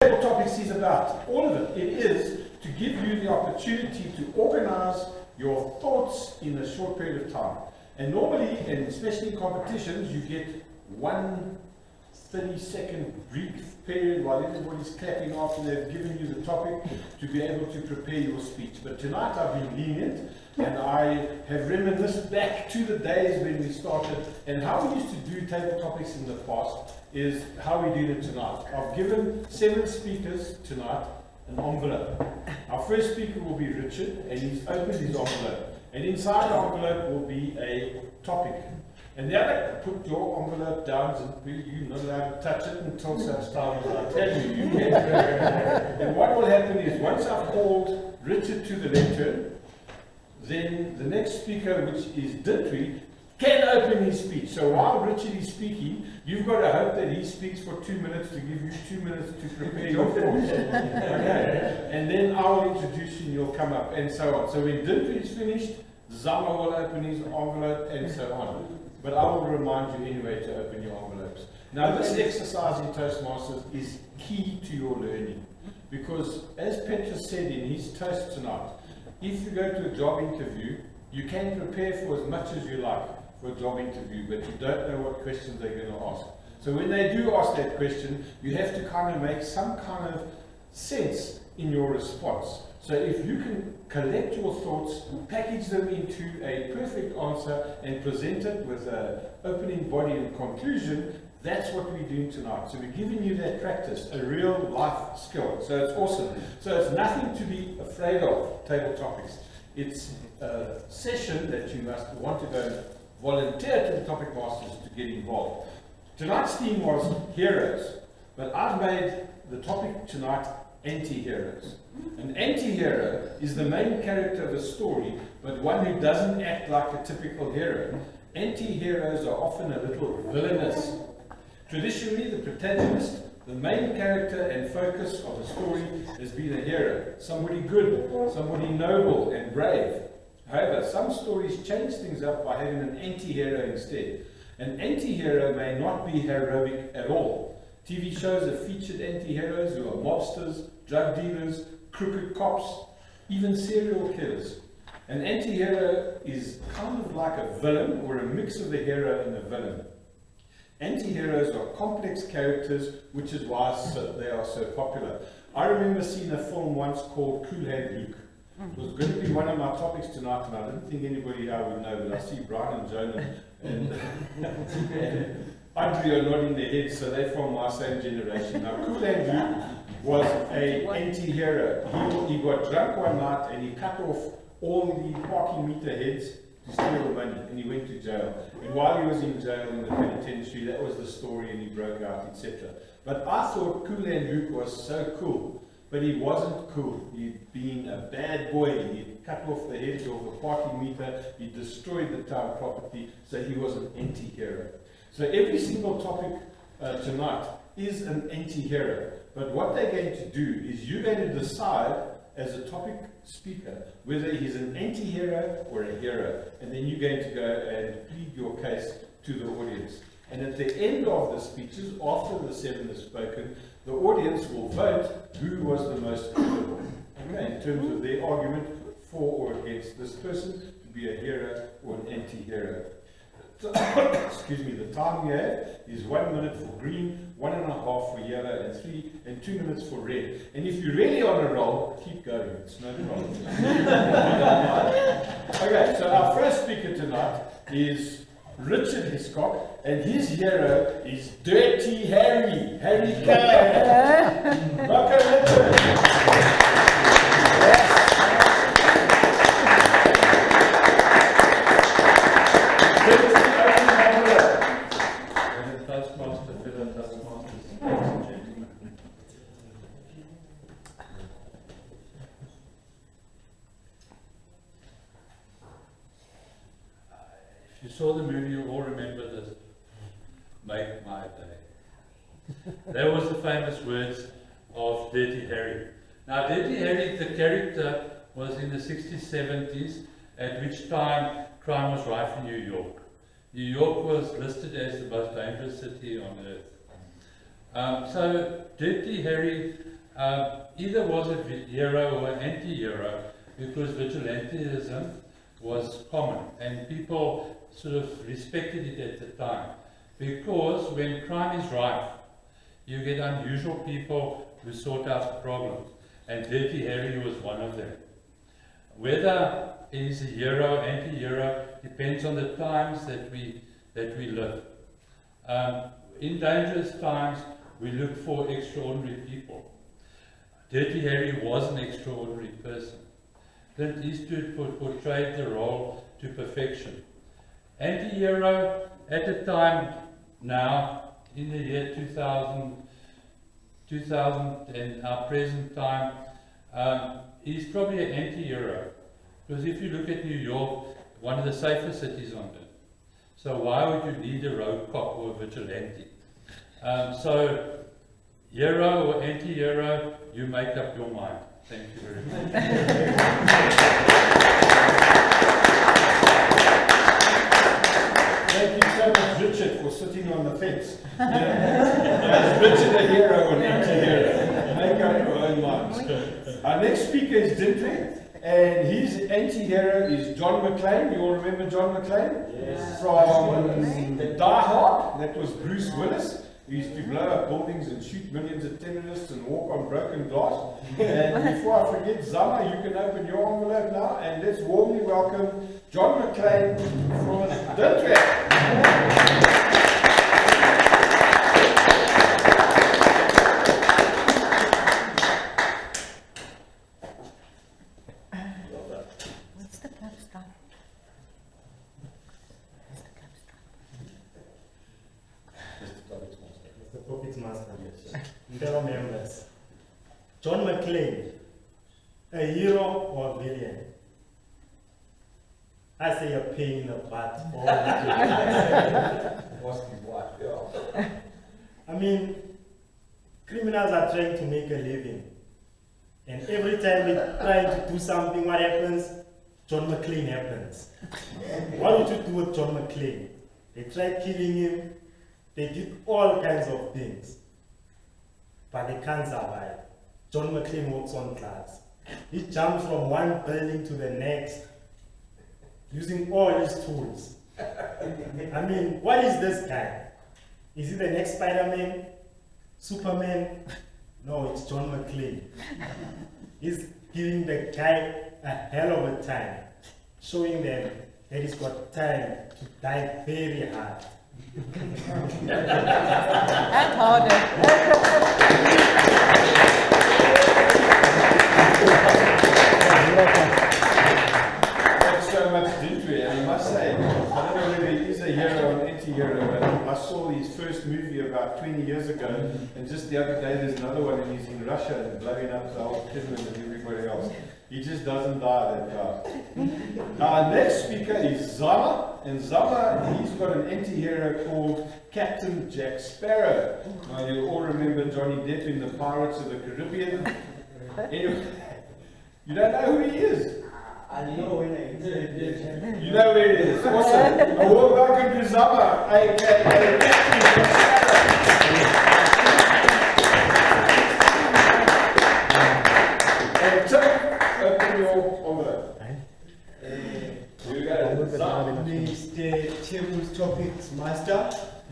Table Topics is about all of it. It is to give you the opportunity to organize your thoughts in a short period of time. And normally, and especially in competitions, you get 1 30-second brief period while everybody's clapping after they've given you the topic to be able to prepare your speech. But tonight I've been lenient, and I have reminisced back to the days when we started, and how we used to do table topics in the past is how we do it tonight. I've given 7 speakers tonight an envelope. Our first speaker will be Richard, and he's opened his envelope. And inside the envelope will be a topic. And the other, put your envelope down, and you're not allowed to touch it until such time as I tell you, you can. And what will happen is, once I've called Richard to the lectern, then the next speaker, which is Dintwe, can open his speech. So while Richard is speaking, you've got to hope that he speaks for 2 minutes to give you 2 minutes to prepare your thoughts. Okay? And then I'll introduce you and you'll come up, and so on. So when Dintwe is finished, Zama will open his envelope, and so on. But I will remind you anyway to open your envelopes. Now, this exercise in Toastmasters is key to your learning. Because, as Petrus said in his toast tonight, if you go to a job interview, you can prepare for as much as you like for a job interview, but you don't know what questions they're going to ask. So when they do ask that question, you have to kind of make some kind of sense in your response. So if you can collect your thoughts, package them into a perfect answer, and present it with an opening body and conclusion, that's what we're doing tonight. So we're giving you that practice, a real life skill. So it's awesome. So it's nothing to be afraid of, table topics. It's a session that you must want to go volunteer to the Topic Masters to get involved. Tonight's theme was heroes, but I've made the topic tonight anti-heroes. An anti-hero is the main character of a story, but one who doesn't act like a typical hero. Anti-heroes are often a little villainous. Traditionally, the protagonist, the main character and focus of a story, has been a hero, somebody good, somebody noble and brave. However, some stories change things up by having an anti-hero instead. An anti-hero may not be heroic at all. TV shows have featured anti-heroes who are mobsters, drug dealers, crooked cops, even serial killers. An anti-hero is kind of like a villain, or a mix of a hero and a villain. Anti-heroes are complex characters, which is why they are so popular. I remember seeing a film once called Cool Hand Luke. It was going to be one of my topics tonight, and I didn't think anybody here would know, but I see Brian and Joan and Andre are nodding their heads, so they're from my same generation. Now, Cool Hand Luke was an anti-hero. He got drunk one night and he cut off all the parking meter heads to steal the money, and he went to jail. And while he was in jail in the penitentiary, that was the story, and he broke out, etc. But I thought Cool Hand Luke was so cool, but he wasn't cool. He'd been a bad boy. He cut off the heads of the parking meter, he destroyed the town property, so he was an anti-hero. So every single topic tonight is an anti-hero. But what they're going to do is you're going to decide as a topic speaker whether he's an anti-hero or a hero. And then you're going to go and plead your case to the audience. And at the end of the speeches, after the 7 have spoken, the audience will vote who was the most credible, okay, in terms of their argument for or against this person to be a hero or an anti-hero. Excuse me, the time you have is 1 minute for green, 1.5 for yellow, and 3 and 2 minutes for red. And if you're really on a roll, keep going, it's no problem. Okay, so our first speaker tonight is Richard Hiscock, and his hero is Dirty Harry Cain. Welcome, Richard. If you saw the movie, you'll all remember this. Make my day. That was the famous words of Dirty Harry. Now, Dirty Harry, the character, was in the 60s, 70s, at which time crime was rife in New York. New York was listed as the most dangerous city on earth. So Dirty Harry either was a hero or an anti-hero, because vigilantism was common and people sort of respected it at the time. Because when crime is rife, you get unusual people who sort out problems, and Dirty Harry was one of them. Whether he's a hero, anti-hero, depends on the times that we live. In dangerous times, we look for extraordinary people. Dirty Harry was an extraordinary person. Clint Eastwood portrayed the role to perfection. Anti-hero at the time now, in the year 2000 and our present time, he's probably an anti-hero. Because if you look at New York, one of the safest cities on earth. So why would you need a road cop or a vigilante? So hero or anti-hero, you make up your mind. Thank you very much. Thank you so much, Richard, for sitting on the fence. Is Richard a hero or an anti-hero? Make up your own minds. Our next speaker is Dintwe, and his anti-hero is John McClane. You all remember John McClane? Yes. From Die Hard, that was Bruce Willis. He used to blow up buildings and shoot millions of terrorists and walk on broken glass. And before I forget, Zama, you can open your envelope now, and let's warmly welcome John McClane from Dintwe. What's the club stripe? What's the club stripe? The puppet master. Fellow members. John McClane, a hero or a villain? I say a pain in the butt. I mean, criminals are trying to make a living. And every time they're trying to do something, what happens? John McClane happens. What did you do with John McClane? They tried killing him. They did all kinds of things. But they can't survive. John McClane walks on glass. He jumps from one building to the next, using all his tools. I mean, what is this guy? Is he the next Spider-Man? Superman? No, it's John McClane. He's giving the guy a hell of a time, showing them that he's got time to die very hard. And harder. Thanks so much, Dintwe. And I must say, I don't know whether he is a hero or an anti-hero, but I saw his first movie about 20 years ago, and just the other day there's another one, and he's in Russia and blowing up the whole Finland and everybody else. He just doesn't die, that guy. Our next speaker is Zama, and Zama, he's got an anti-hero called Captain Jack Sparrow. Now you all remember Johnny Depp in the Pirates of the Caribbean. Anyway, you don't know who he is? I know when I said it. You know where it is. Awesome. A warm welcome to Zama, aka Captain Jack Sparrow. And Tim, open your envelope. You got it. Zama. Mr. Table's Topics Master,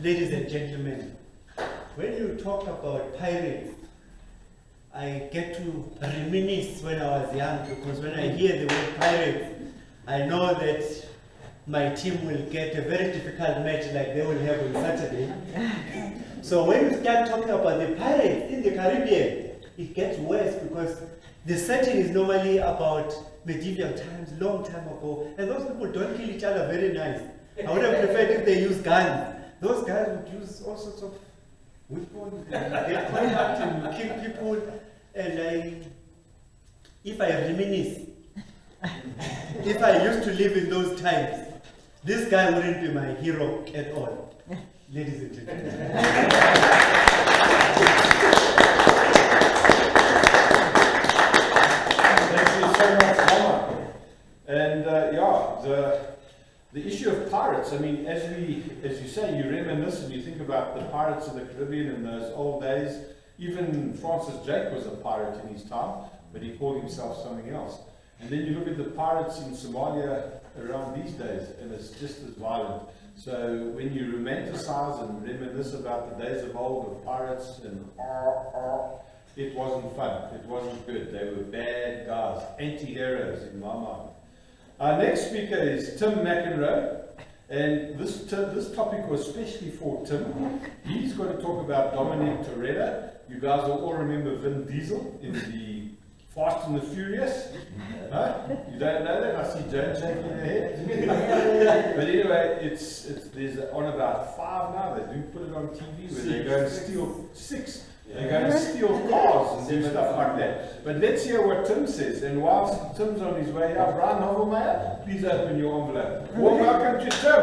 ladies and gentlemen, when you talk about pirates, I get to reminisce when I was young, because when I hear the word pirates, I know that my team will get a very difficult match like they will have on Saturday. So when you start talking about the pirates in the Caribbean, it gets worse, because the setting is normally about medieval times, long time ago, and those people don't kill each other very nice. I would have preferred if they use guns. Those guys would use all sorts of weapons, get contact and kill people. And if I reminisce, if I used to live in those times, this guy wouldn't be my hero at all. Ladies and gentlemen. Thank you so much, Zama. And the issue of pirates, I mean, as you say, you reminisce and you think about the pirates of the Caribbean in those old days. Even Francis Drake was a pirate in his time, but he called himself something else. And then you look at the pirates in Somalia around these days, and it's just as violent. So when you romanticize and reminisce about the days of old of pirates and it wasn't fun, it wasn't good. They were bad guys, anti-heroes in my mind. Our next speaker is Tim McEnroe, and this topic was especially for Tim. He's going to talk about Dominic Toretto. You guys will all remember Vin Diesel in the Fast and the Furious. No? You don't know that? I see Joan shaking her head. But anyway, there's on about 5 now. They do put it on TV where they go and steal 6. They go and steal cars and do stuff like that. But let's hear what Tim says. And whilst Tim's on his way out, Brian Hovelmeier, please open your envelope. Warm welcome to Tim.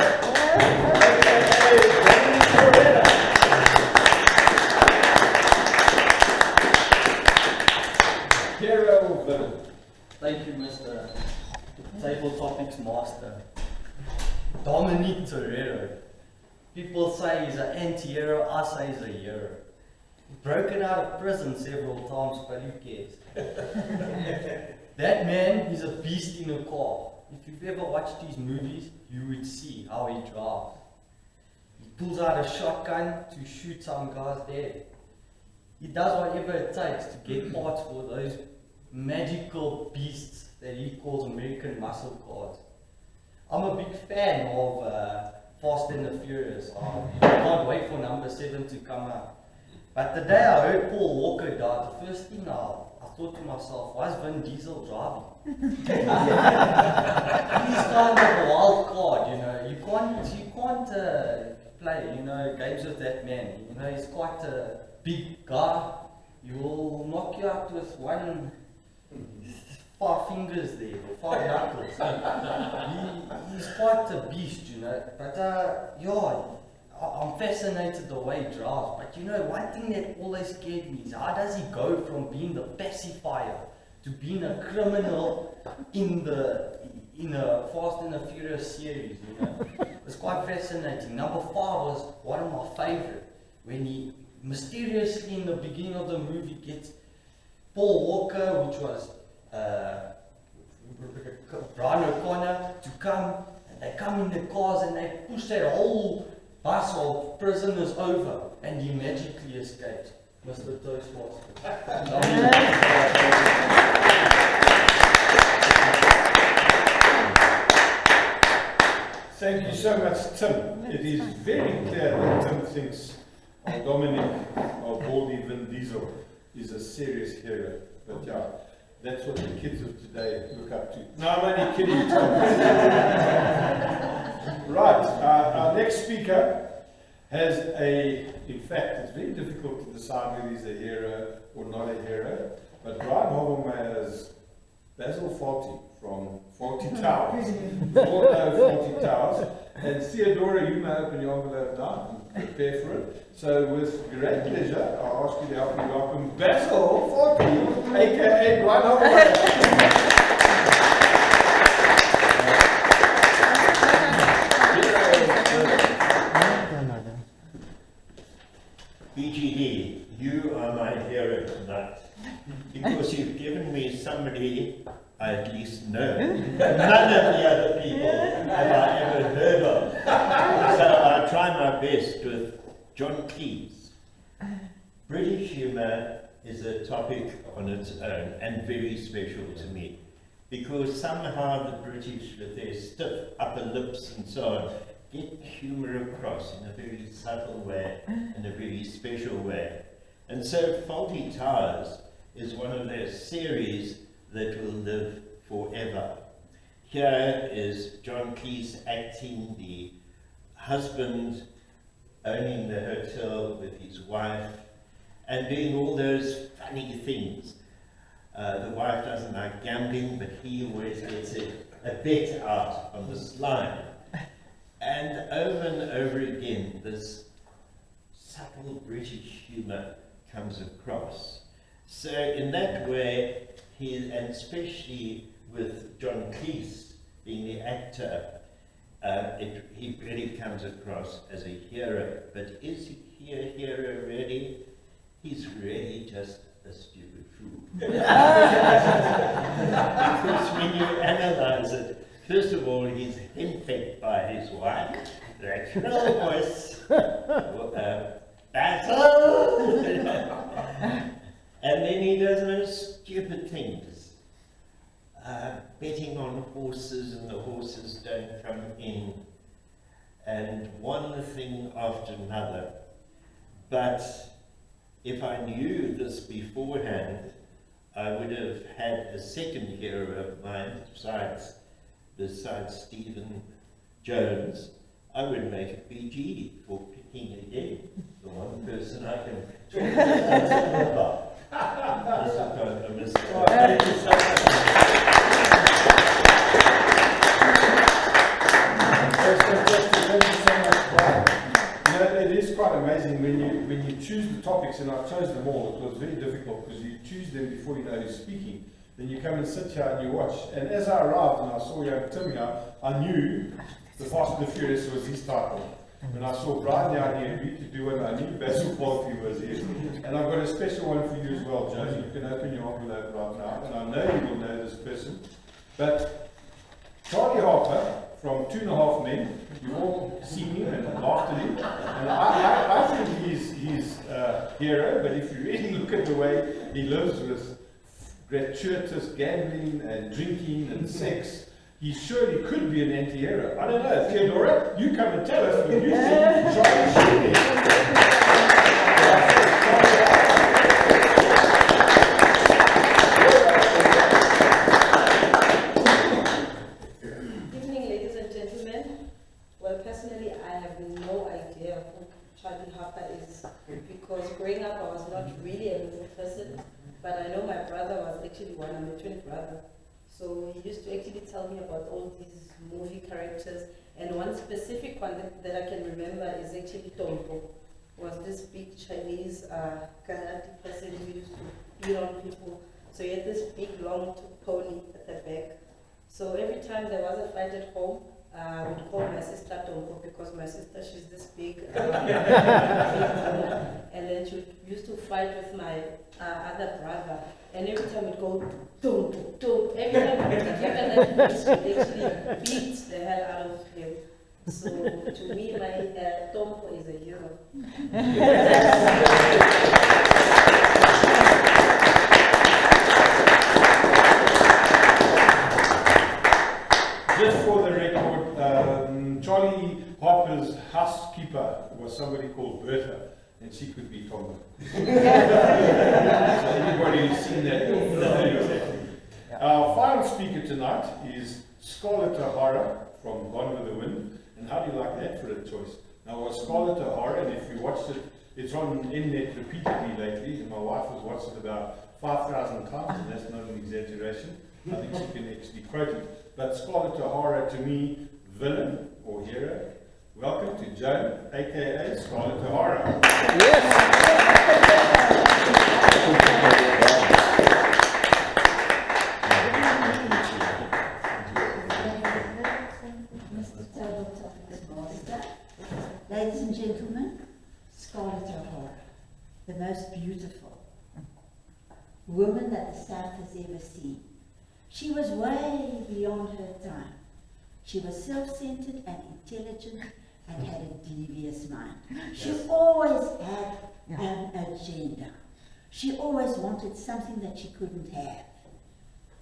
Hero or villain? Thank you, Mr. Table Topics Master. Dominic Toretto. People say he's an anti-hero, I say he's a hero. Broken out of prison several times, but who cares? That man is a beast in a car. If you've ever watched his movies, you would see how he drives. He pulls out a shotgun to shoot some guys dead. He does whatever it takes to get parts for those magical beasts that he calls American muscle cars. I'm a big fan of Fast and the Furious. I can't wait for number 7 to come out. But the day I heard Paul Walker died, the first thing I thought to myself, why is Vin Diesel driving? He's kind of a wild card, you know. You can't play, you know, games with that man. You know, he's quite a big guy. He will knock you out with 5 fingers there, or 5 knuckles. He's quite a beast, you know. But yeah, I'm fascinated the way he drives. But you know, one thing that always scared me is how does he go from being the pacifier to being a criminal in a Fast and the Furious series, you know. It's quite fascinating. Number 5 was one of my favorite, when he mysteriously in the beginning of the movie gets Paul Walker, which was Brian O'Connor, to come, and they come in the cars and they push that whole bus of prisoners over, and he magically escapes. Mr. Toastmaster. Thank you so much, Tim. It is very clear that Tim thinks Dominic or Baldy Vin Diesel is a serious hero. But yeah, that's what the kids of today look up to. No, I'm only kidding, Tim. Right, our next speaker has in fact, it's very difficult to decide whether he's a hero or not a hero, but Brian Hovelmeier-Basil Basil Faulty from Faulty Towers. We all know Faulty Towers. And Theodora, you may open your envelope now and prepare for it. So with great pleasure, I'll ask you to help me welcome Basil Faulty, aka Brian Hovelmeier. BGD, you are my hero tonight, because you've given me somebody I at least know. None of the other people have I ever heard of. So I'll try my best with John Cleese. British humour is a topic on its own and very special to me, because somehow the British, with their stiff upper lips and so on, get humour across in a very subtle way, in a very special way. And so Faulty Towers is one of those series that will live forever. Here is John Cleese acting the husband owning the hotel with his wife and doing all those funny things. The wife doesn't like gambling, but he always gets a bet out on the slide. And over again, this subtle British humour comes across. So in that way, and especially with John Cleese being the actor, he really comes across as a hero. But is he a hero really? He's really just a stupid fool. Because when you analyze it, first of all, he's henpecked by his wife, the shrill voice, Basil! And then he does those stupid things, betting on horses and the horses don't come in, and one thing after another. But if I knew this beforehand, I would have had a second hero of mine besides Stephen Jones. I would make it BG for picking again the one person I can talk about. Thank you so much. It is quite amazing when you choose the topics, and I chose them all. It was very difficult because you choose them before you know who's speaking. Then you come and sit here and you watch. And as I arrived and I saw young Tim here, I knew The Fast and the Furious was his title. When I saw Brian down here agreed to do one, I knew Basil Quality was here. And I've got a special one for you as well, Joan. You can open your envelope right now, and I know you will know this person. But Charlie Harper from 2.5 Men, you've all seen him and laughed at him. And I think he's a hero, but if you really look at the way he lives with gratuitous gambling and drinking and sex, he surely could be an anti-hero. I don't know. Theodora, you come and tell us what you think Charlie should be. Good evening, ladies and gentlemen. Well, personally, I have no idea who Charlie Harper is, because growing up, I was not really a movie person, but I know my brother was actually one. I'm a twin brother. So he used to actually tell me about all these movie characters, and one specific one that I can remember is actually Tompo. Was this big Chinese karate person who used to beat on people. So he had this big long pony at the back. So every time there was a fight at home, I would call my sister Tompo, because my sister, she's this big, and then she used to fight with my other brother. And every time we'd go, Tompo, Tompo. Every time we would give an advice, we'd actually beat the hell out of him. So to me, my Tompo is a hero. Just for the record, Charlie Harper's housekeeper was somebody called Bertha, and she could be Tombo. So anybody who's seen that will know exactly. Our final speaker tonight is Scarlet from Gone with the Wind. And how do you like that for a choice? Now, it was Scarlet, and if you watched it, it's on Mnet repeatedly lately, and my wife has watched it about 5,000 times, and that's not an exaggeration. I think she can actually quote it. But Scarlet to me, villain or hero. Welcome to Joan, aka Scarlet Yes. Ladies and gentlemen, Scarlet, the most beautiful woman that the South has ever seen. She was way beyond her time. She was self-centered and intelligent and had a devious mind. She always had an agenda. She always wanted something that she couldn't have.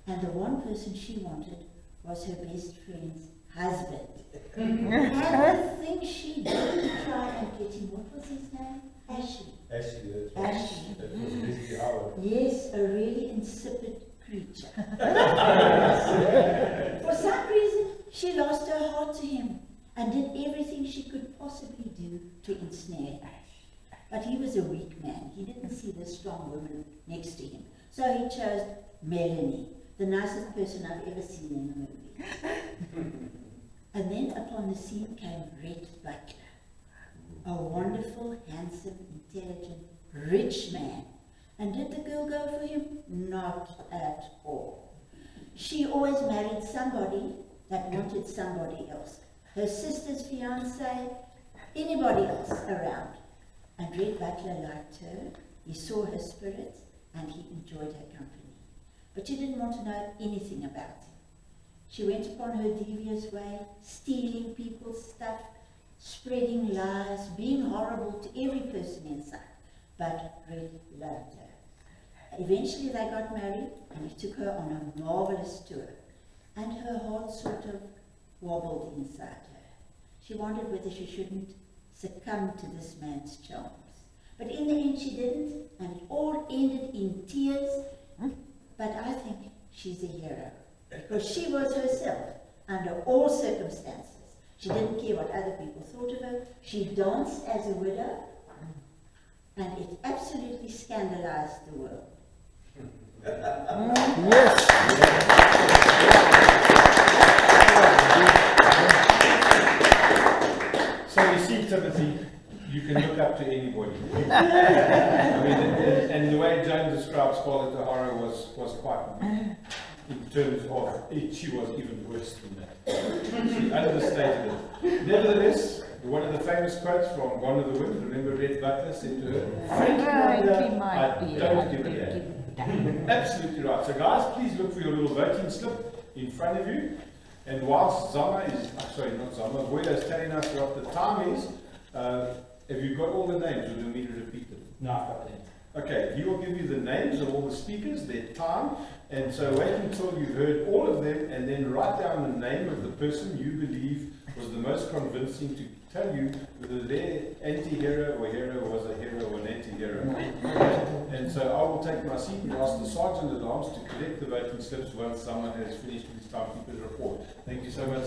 And the one person she wanted was her best friend's husband. And the thing she did to try and get him, what was his name? Ashley. Ashley. Ashley. That was Busy Howard. Yes, a really insipid creature. For some reason, she lost her heart to him and did everything she could possibly do to ensnare him. But he was a weak man. He didn't see the strong woman next to him. So he chose Melanie, the nicest person I've ever seen in a movie. And then upon the scene came Rhett Butler, a wonderful, handsome, intelligent, rich man. And did the girl go for him? Not at all. She always married somebody that wanted somebody else. her sister's fiance, anybody else around. And Red Butler liked her, he saw her spirit, and he enjoyed her company. But she didn't want to know anything about him. She went upon her devious way, stealing people's stuff, spreading lies, being horrible to every person in sight. But Red loved her. Eventually they got married, and he took her on a marvelous tour. And her heart sort of wobbled inside her. She wondered whether she shouldn't succumb to this man's charms. But in the end she didn't, and it all ended in tears. But I think she's a hero, because she was herself under all circumstances. She didn't care what other people thought of her. She danced as a widow, and it absolutely scandalized the world. So you see, Timothy, you can look up to anybody. I mean, and the way Joan describes Scarlet O'Hara was quite weak. In terms of it, she was even worse than that. She understated it. Nevertheless, one of the famous quotes from Gone with the Wind, remember Red Butler said to her, Frankly, I don't give a damn. Absolutely right. So guys, please look for your little voting slip in front of you. And whilst Zama is, sorry, not Zama, Boyla is telling us what the time is, have you got all the names, or do you need to repeat them? No, I've got them. Okay, he will give you the names of all the speakers, their time, and so wait until you've heard all of them, and then write down the name of the person you believe was the most convincing to tell you whether their anti-hero or hero was a hero or an anti-hero. And so I will take my seat and ask the Sergeant at Arms to collect the voting slips once someone has finished with his timekeeper's report. Thank you so much.